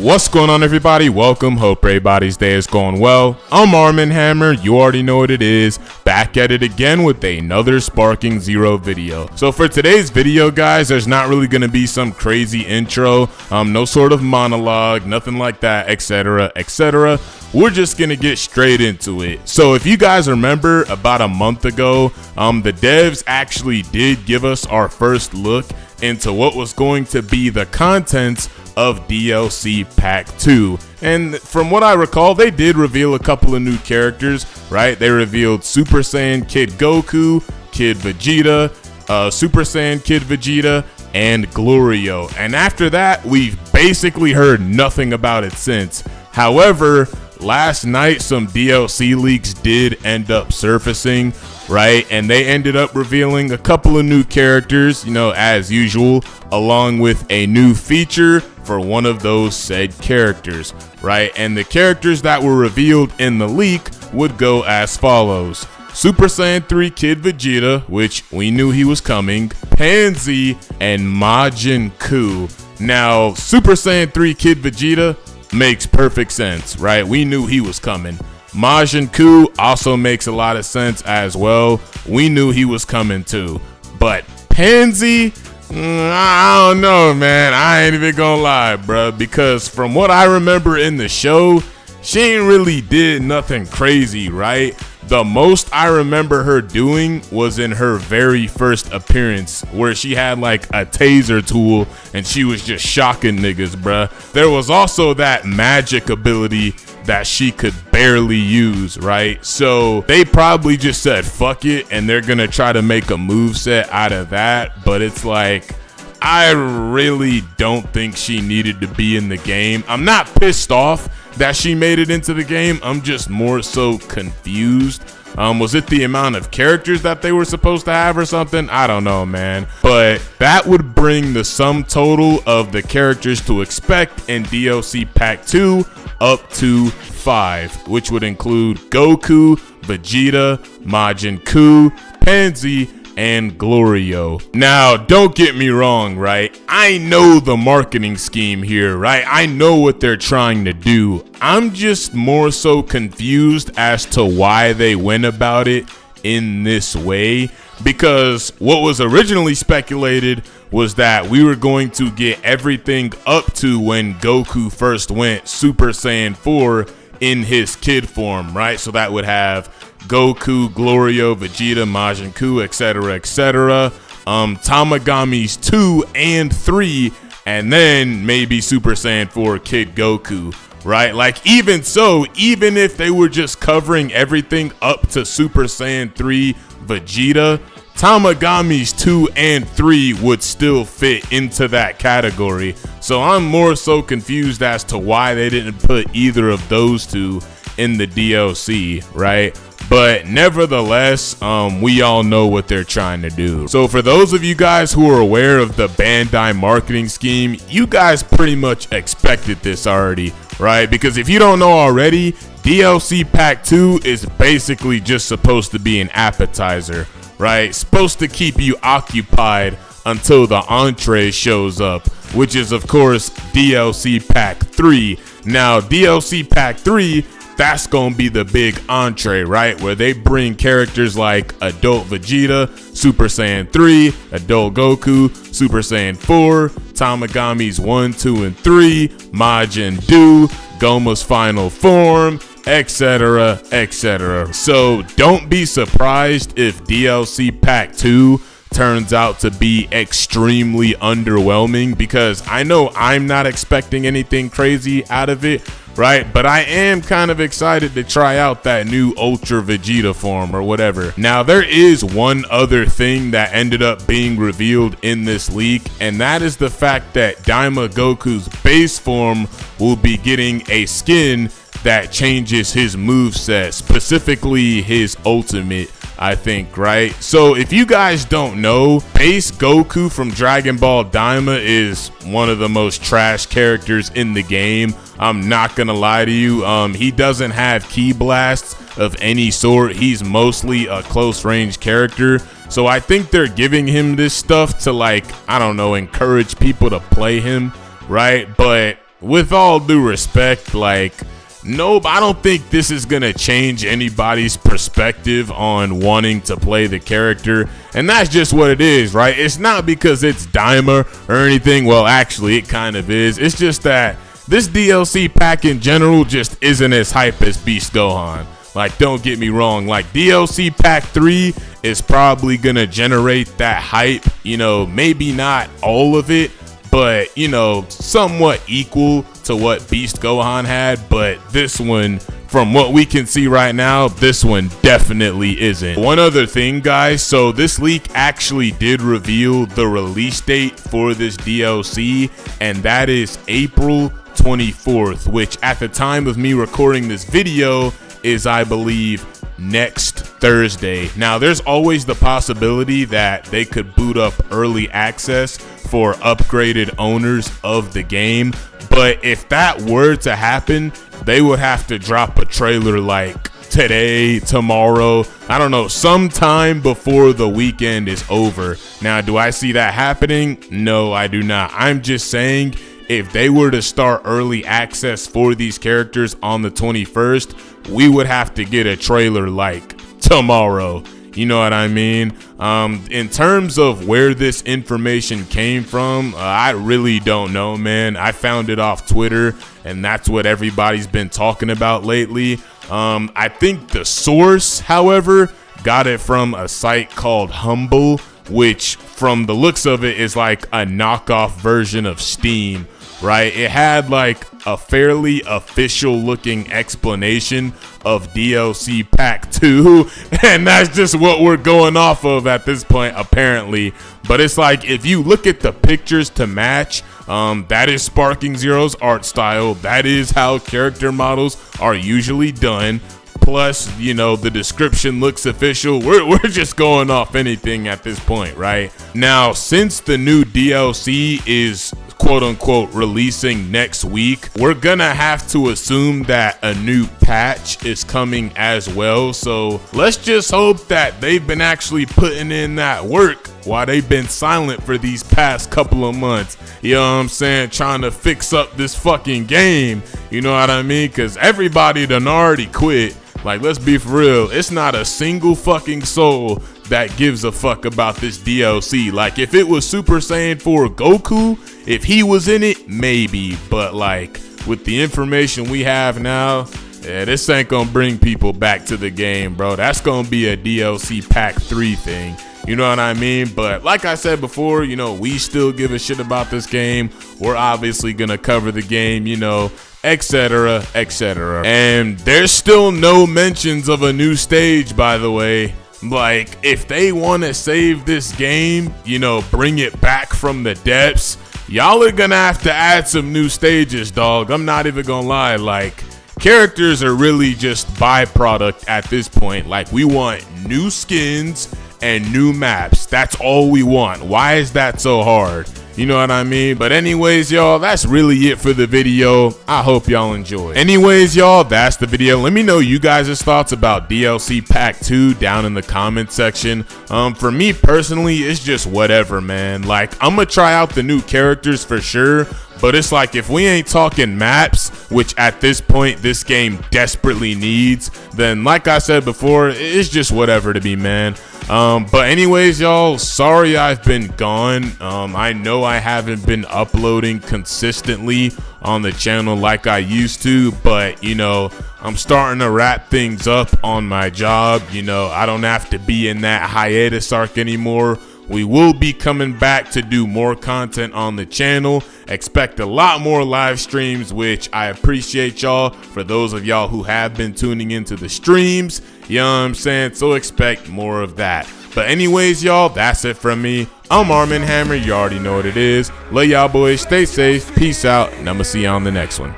What's going on, everybody? Welcome. Hope everybody's day is going well. I'm Armin Hammer. You already know what it is. Back at it again with another Sparking Zero video. So for today's video, guys, there's not really going to be some crazy intro, no sort of monologue, nothing like that, etc, etc. We're just gonna get straight into it. So if you guys remember, about a month ago, the devs actually did give us our first look into what was going to be the contents of DLC Pack 2. And from what I recall, they did reveal a couple of new characters, right? They revealed Super Saiyan Kid Goku, Kid Vegeta, Super Saiyan Kid Vegeta, and Glorio. And after that, we've basically heard nothing about it since. However, last night, some DLC leaks did end up surfacing, right? And they ended up revealing a couple of new characters, you know, as usual, along with a new feature for one of those said characters, right? And the characters that were revealed in the leak would go as follows: Super Saiyan 3 Kid Vegeta, which we knew he was coming, Pansy, and Majin Buu. Now, Super Saiyan 3 Kid Vegeta makes perfect sense, right? We knew he was coming. Majin Buu also makes a lot of sense as well. We knew he was coming too. But Pansy, I don't know, man. I ain't even gonna lie, bruh, because from what I remember in the show, she ain't really did nothing crazy, right? The most I remember her doing was in her very first appearance, where she had like a taser tool and she was just shocking niggas, bruh. There was also that magic ability that she could barely use, right? So they probably just said fuck it and they're gonna try to make a moveset out of that, but it's like, I really don't think she needed to be in the game. I'm not pissed off that she made it into the game. I'm just more so confused. Was it the amount of characters that they were supposed to have or something? I don't know, man. But that would bring the sum total of the characters to expect in DLC Pack 2 up to 5, which would include Goku, Vegeta, Majin Buu, Pansy, and Glorio. Now, don't get me wrong, right? I know the marketing scheme here, right? I know what they're trying to do. I'm just more so confused as to why they went about it in this way, because what was originally speculated was that we were going to get everything up to when Goku first went Super Saiyan 4 in his kid form, right? So that would have Goku, Glorio, Vegeta, Majin Buu, etc, etc, Tamagamis 2 and 3, and then maybe Super Saiyan 4 Kid Goku, right? Like, even so, even if they were just covering everything up to Super Saiyan 3 Vegeta, Tamagamis 2 and 3 would still fit into that category. So I'm more so confused as to why they didn't put either of those two in the DLC, right? But nevertheless, we all know what they're trying to do. So for those of you guys who are aware of the Bandai marketing scheme, you guys pretty much expected this already, right? Because if you don't know already, DLC Pack 2 is basically just supposed to be an appetizer, right? Supposed to keep you occupied until the entree shows up, which is of course DLC Pack 3. Now, DLC Pack 3, that's gonna be the big entree, right? Where they bring characters like Adult Vegeta, Super Saiyan 3, Adult Goku, Super Saiyan 4, Tamagamis 1, 2, and 3, Majin Buu, Goma's final form, etc, etc. So don't be surprised if DLC Pack 2 turns out to be extremely underwhelming, because I know I'm not expecting anything crazy out of it, right? But I am kind of excited to try out that new Ultra Vegeta form or whatever. Now, there is one other thing that ended up being revealed in this leak, and that is the fact that DAIMA Goku's base form will be getting a skin that changes his moveset, specifically his ultimate, I think, right? So if you guys don't know, base Goku from Dragon Ball DAIMA is one of the most trash characters in the game. I'm not gonna lie to you. He doesn't have ki blasts of any sort. He's mostly a close range character. So I think they're giving him this stuff to, like, I don't know, encourage people to play him, right? But with all due respect, like, nope, I don't think this is gonna change anybody's perspective on wanting to play the character, and that's just what it is, right? It's not because it's DAIMA or anything. Well, actually, it kind of is. It's just that this DLC pack in general just isn't as hype as Beast Gohan. Like, don't get me wrong, like DLC pack 3 is probably gonna generate that hype, you know, maybe not all of it, but, you know, somewhat equal to what Beast Gohan had. But this one, from what we can see right now, this one definitely isn't. One other thing, guys, so this leak actually did reveal the release date for this DLC, and that is April 24th, which at the time of me recording this video is, I believe, next Thursday. Now, there's always the possibility that they could boot up early access for upgraded owners of the game, but if that were to happen, they would have to drop a trailer like today, tomorrow, I don't know, sometime before the weekend is over. Now, do I see that happening? No, I do not. I'm just saying, if they were to start early access for these characters on the 21st, we would have to get a trailer like tomorrow. You know what I mean? In terms of where this information came from, I really don't know, man. I found it off Twitter, and that's what everybody's been talking about lately. I think the source, however, got it from a site called Humble, which from the looks of it is like a knockoff version of Steam, right? It had like a fairly official looking explanation of DLC pack 2, and that's just what we're going off of at this point, apparently. But it's like, if you look at the pictures to match, that is Sparking Zero's art style. That is how character models are usually done. Plus, you know, the description looks official. We're just going off anything at this point, right? Now, since the new DLC is quote unquote releasing next week, we're gonna have to assume that a new patch is coming as well. So let's just hope that they've been actually putting in that work while they've been silent for these past couple of months. You know what I'm saying? Trying to fix up this fucking game. You know what I mean? Because everybody done already quit. Like, let's be for real. It's not a single fucking soul that gives a fuck about this DLC. Like, if it was Super Saiyan 4 Goku, if he was in it, maybe. But like, with the information we have now, yeah, this ain't gonna bring people back to the game, bro. That's gonna be a DLC pack 3 thing. You know what I mean? But like I said before, you know, we still give a shit about this game. We're obviously gonna cover the game, you know, etc, etc. And there's still no mentions of a new stage, by the way. Like, if they want to save this game, you know, bring it back from the depths, y'all are gonna have to add some new stages, dog. I'm not even gonna lie. Like, characters are really just byproduct at this point. Like, we want new skins and new maps. That's all we want. Why is that so hard? You know what I mean? But anyways, y'all, that's really it for the video. I hope y'all enjoyed. Anyways, y'all, that's the video. Let me know you guys' thoughts about DLC Pack 2 down in the comment section. For me personally, it's just whatever, man. Like, I'm gonna try out the new characters for sure. But it's like, if we ain't talking maps, which at this point this game desperately needs, then like I said before, it's just whatever to me, man. But anyways, y'all, sorry I've been gone. I know I haven't been uploading consistently on the channel like I used to, but you know, I'm starting to wrap things up on my job. You know, I don't have to be in that hiatus arc anymore. We will be coming back to do more content on the channel. Expect a lot more live streams, which I appreciate y'all. For those of y'all who have been tuning into the streams, you know what I'm saying? So expect more of that. But anyways, y'all, that's it from me. I'm Armin Hammer. You already know what it is. Love y'all boys. Stay safe. Peace out. And I'm going to see you on the next one.